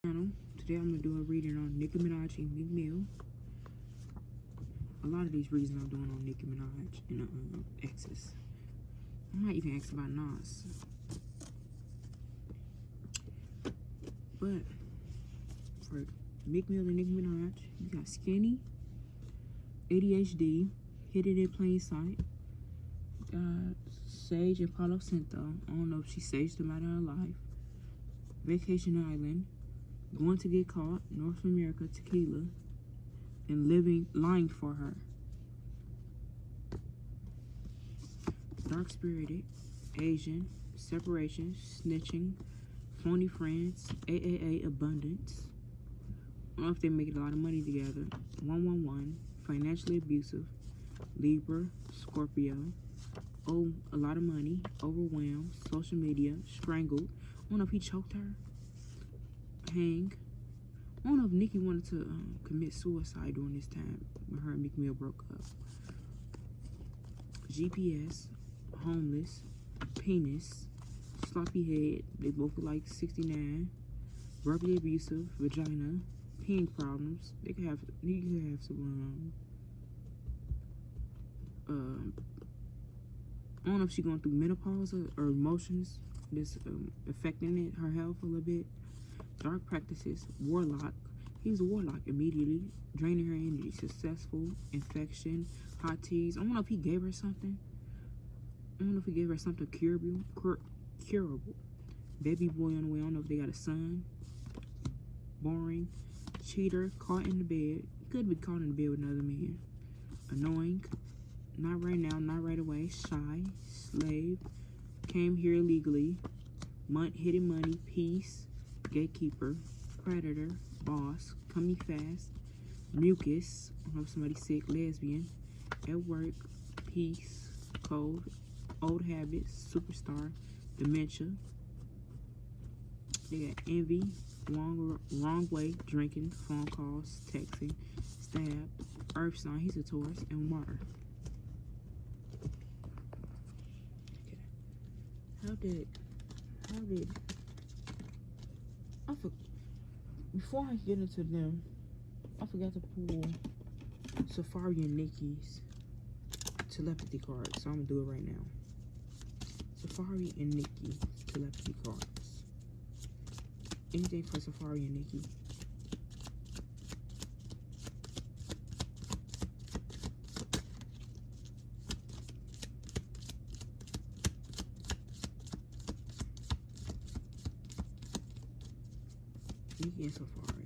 Today I'm gonna do a reading on Nicki Minaj and Meek Mill. A lot of these readings I'm doing on Nicki Minaj and exes. I might even ask about Nas. But for Meek Mill and Nicki Minaj, you got Skinny, ADHD, Hidden in Plain Sight, Sage and Palo Santo. I don't know if she saged them out of her life. Vacation Island, Going to Get Caught, North America, Tequila, and Lying for Her. Dark Spirited, Asian, Separation, Snitching, Phony Friends, AAA, Abundance. I don't know if they make a lot of money together. 111, Financially Abusive, Libra, Scorpio. Oh, a lot of money, Overwhelmed, Social Media, Strangled. I don't know if he choked her. Hang. I don't know if Nicki wanted to commit suicide during this time when her and Meek Mill broke up. GPS, Homeless, Penis, Sloppy Head. They both look like 69. Verbally Abusive, Vagina, Peeing Problems. They could have some I don't know if she's going through menopause or emotions that's affecting her health a little bit. Dark Practices, Warlock. He was a warlock immediately, draining her energy. Successful, Infection, Hot Teas. I don't know if he gave her something. I don't know if he gave her something curable. Baby boy on the way. I don't know if they got a son. Boring. Cheater, Caught in the Bed. Could be caught in the bed with another man. Annoying. Not right now, not right away. Shy, Slave, Came Here Illegally, Hidden Money, Peace, Gatekeeper, Predator, Boss, Coming Fast, Mucus, I don't know if somebody's sick, Lesbian, At Work, Peace, Cold, Old Habits, Superstar, Dementia. They got Envy, Wrong Way, Drinking, Phone Calls, Texting, Stab, Earth Sign, he's a Taurus, and Water. How did before I get into them, I forgot to pull Safari and Nicki's telepathy cards, so I'm gonna do it right now. Safari and Nicki telepathy cards. Anything for Safari and Nicki? Nicki and Safari.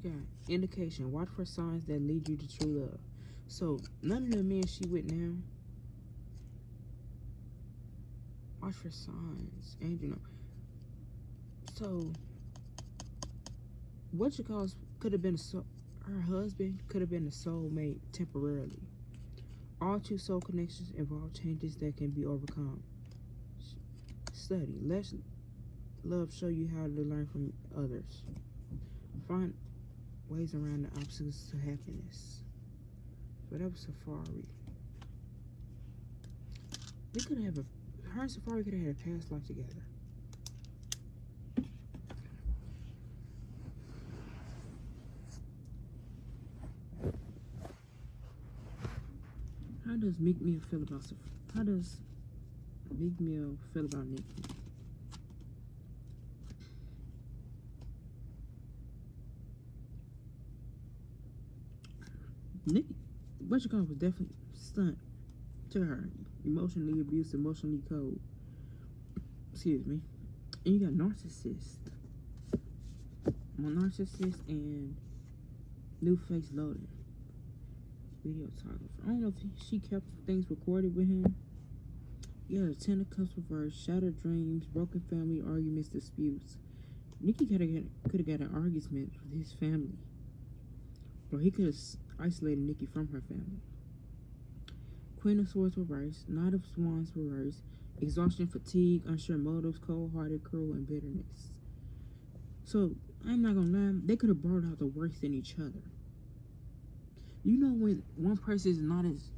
Yeah, indication. Watch for signs that lead you to true love. So, none of the men she with now. Watch for signs. And, you know. So, what you call could have been her husband could have been a soulmate temporarily. All true soul connections involve changes that can be overcome. Study. Let love show you how to learn from others. Find ways around the obstacles to happiness. But that was Safari. They could have her and Safari could have had a past life together. How does Meek Mill feel about Safari? How does Meek Mill feel about Nicki? Nicki, what you call was definitely stunt to her. Emotionally abused, emotionally cold. Excuse me. And you got narcissist. Narcissist and New Face Loaded. Videographer. I don't know if she kept things recorded with him. You got a Ten of Cups reverse, shattered dreams, broken family, arguments, disputes. Nicki could have got an argument with his family. Or he could have isolated Nicki from her family. Queen of Swords reverse, Knight of Wands reverse, exhaustion, fatigue, unsure motives, cold-hearted, cruel, and bitterness. So, I'm not gonna lie, they could have brought out the worst in each other. You know when one person is not as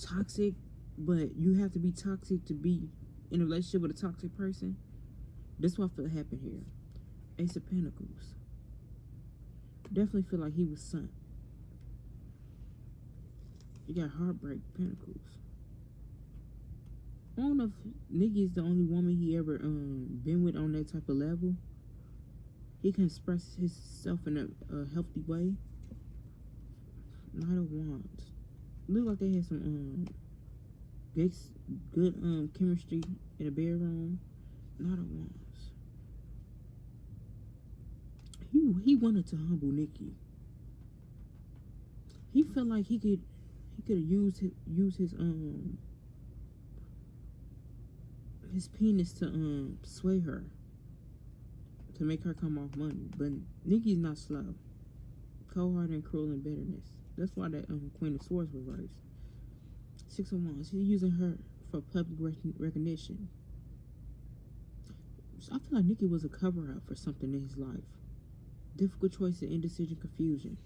toxic but you have to be toxic to be in a relationship with a toxic person. That's what I feel happened here. Ace of Pentacles. Definitely feel like he was sunk. You got Heartbreak Pentacles. I don't know if Nicki is the only woman he ever been with on that type of level. He can express himself in a healthy way. Knight of Wands. Look like they had some good chemistry in the bedroom. Knight of Wands. He wanted to humble Nicki. He felt like he could use his penis to sway her, to make her come off money. But Nicki's not slow. Cold-hearted and cruel and bitterness. That's why that Queen of Swords reversed. Six of Wands. He's using her for public recognition. So I feel like Nicki was a cover-up for something in his life. Difficult choice and indecision, confusion.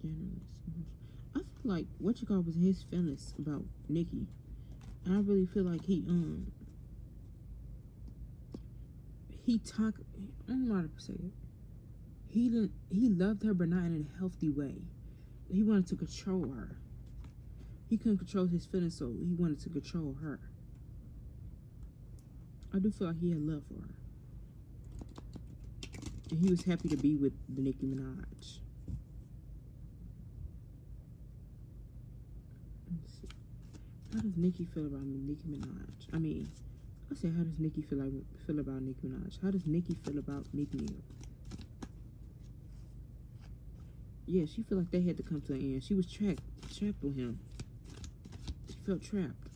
I feel like what you call was his feelings about Nicki. And I really feel like I don't know how to say it. He loved her, but not in a healthy way. He wanted to control her. He couldn't control his feelings, so he wanted to control her. I do feel like he had love for her. And he was happy to be with the Nicki Minaj. Let's see. How does Nicki feel about Nicki Minaj? I mean, I said, how does Nicki feel about Nicki Minaj? How does Nicki feel about Meek Mill? Yeah, she felt like they had to come to an end. She was trapped with him. She felt trapped.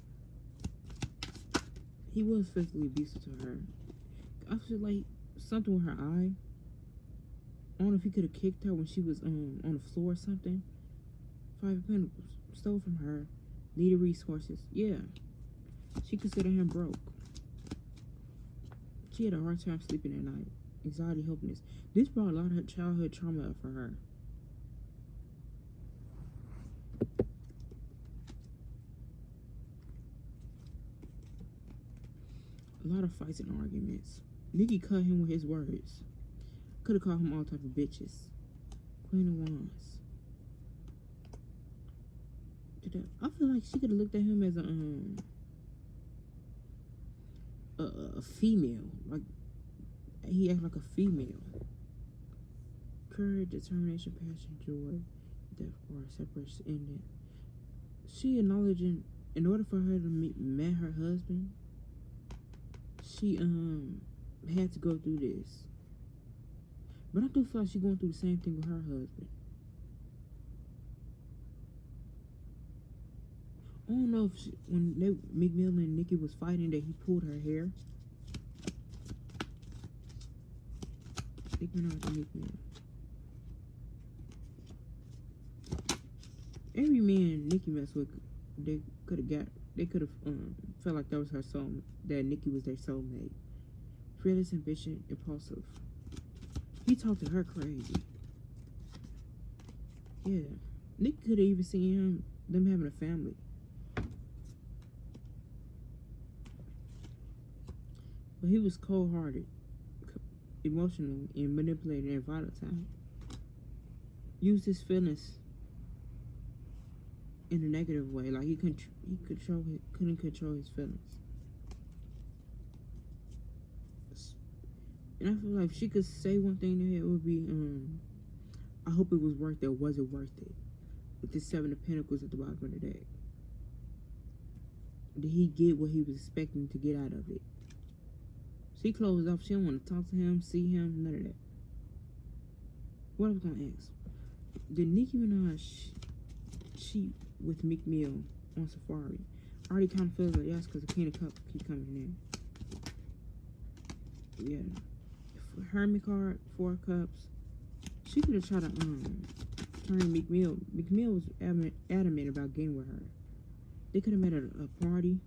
He was physically abusive to her. I feel like something with her eye. I don't know if he could have kicked her when she was on the floor or something. Five of Pentacles. Stole from her. Needed resources. Yeah. She considered him broke. She had a hard time sleeping at night. Anxiety, hopelessness. This brought a lot of her childhood trauma up for her. A lot of fights and arguments. Nicki cut him with his words. Could have called him all type of bitches. Queen of Wands. I feel like she could have looked at him as a female. Like, he acted like a female. Courage, determination, passion, joy, death, or separation ended. She acknowledging, in order for her to met her husband, she had to go through this. But I do feel like she's going through the same thing with her husband. I don't know if when Meek Mill and Nicki was fighting, that he pulled her hair. Nicki Minaj and Meek Mill. Every man Nicki messed with, they could have felt like that was her soul, that Nicki was their soulmate. Fearless, ambitious, impulsive. He talked to her crazy. Yeah, Nicki could have even seen them having a family. But he was cold-hearted, emotional, and manipulated and volatile. Used his feelings in a negative way, like he couldn't control his feelings. And I feel like if she could say one thing to him, it would be, I hope it was worth it, or was it worth it? With this Seven of Pentacles at the bottom of the deck. Did he get what he was expecting to get out of it? She closed off. She don't want to talk to him, see him, none of that. What I was going to ask. Did Nicki Minaj cheat with Meek Mill on Safari? I already kind of feel like yes, because the King of Cups keep coming in. Yeah. Hermit card, 4 of Cups. She could have tried to turn Meek Mill. Meek Mill was adamant about getting with her. They could have met at a party.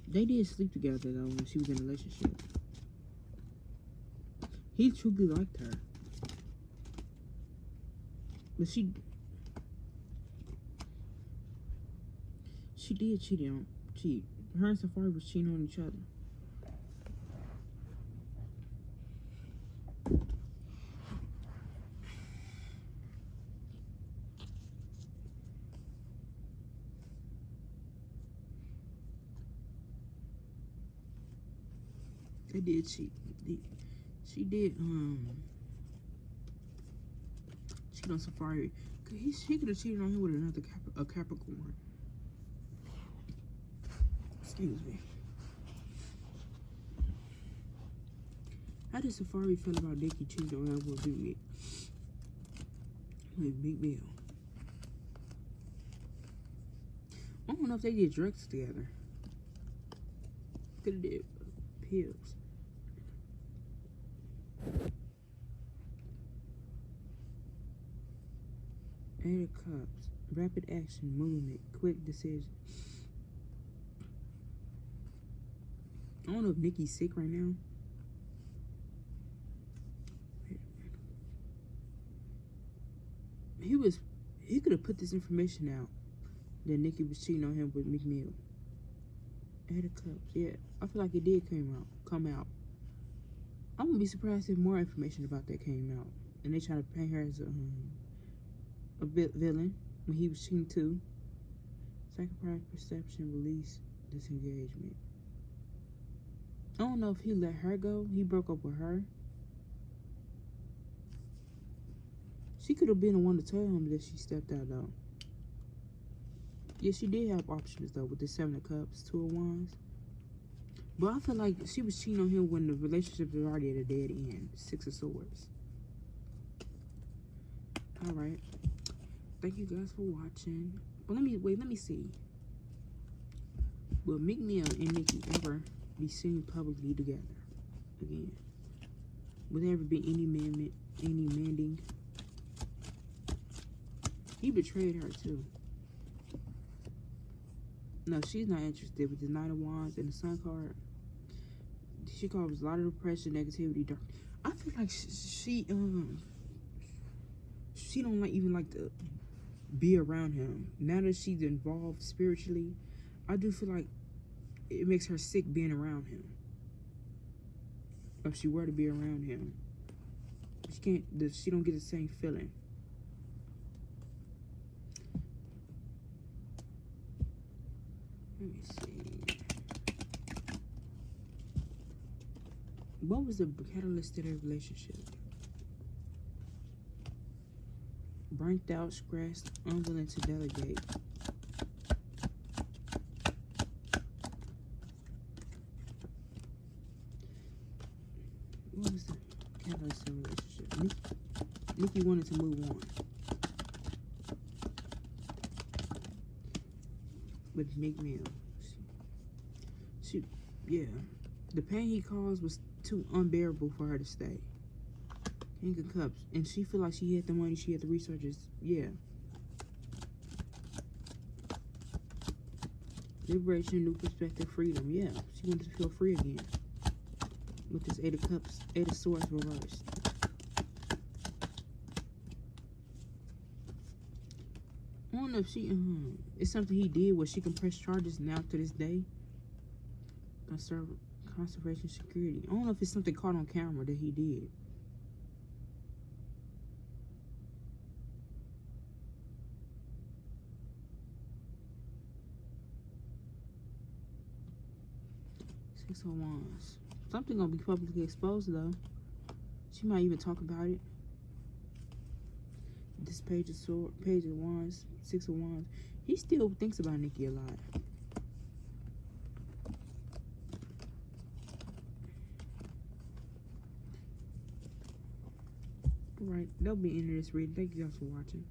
They did sleep together though when she was in a relationship. He truly liked her. But she did cheat. Her and Safari was cheating on each other. They did cheat. She did cheat on Safari. She could have cheated on him with another a Capricorn. Excuse me. How did Safari feel about Nicki cheating on him with Meek? With Meek? I don't know if they did drugs together. Could have did pills. Added cups, rapid action, movement, quick decision. I don't know if Nicki's sick right now. He could have put this information out that Nicki was cheating on him with Meek Mill. Added cups, yeah. I feel like it did come out. I wouldn't be surprised if more information about that came out. And they try to paint her as a villain when he was cheating too. Psychopath perception, release, disengagement. I don't know if he let her go. He broke up with her. She could have been the one to tell him that she stepped out though. Yeah, she did have options though with the 7 of Cups, 2 of Wands. But I feel like she was cheating on him when the relationship was already at a dead end. 6 of Swords. Alright. Thank you guys for watching. But let me see. Will Meek Mill and Nicki ever be seen publicly together again? Will there ever be any mending? He betrayed her too. No, she's not interested with the Knight of Wands and the Sun card. She causes a lot of depression, negativity, dark. I feel like she don't even like to be around him. Now that she's involved spiritually, I do feel like it makes her sick being around him. If she were to be around him, she don't get the same feeling. Let me see. What was the catalyst to their relationship? Burnt out, stressed, unwilling to delegate. What was the catalyst to their relationship? Nicki wanted to move on. With Meek Mill. Yeah. The pain he caused was too unbearable for her to stay. King of Cups. And she feel like she had the money, she had the resources. Yeah. Liberation, new perspective, freedom. Yeah. She wanted to feel free again. With this 8 of Cups, 8 of Swords reversed. I don't know if she, it's something he did where she can press charges now to this day. Conservation security. I don't know if it's something caught on camera that he did. Six of Wands. Something gonna be publicly exposed though. She might even talk about it. This page of Wands, 6 of Wands. He still thinks about Nicki a lot. Alright, that'll be the end of this reading. Thank you guys for watching.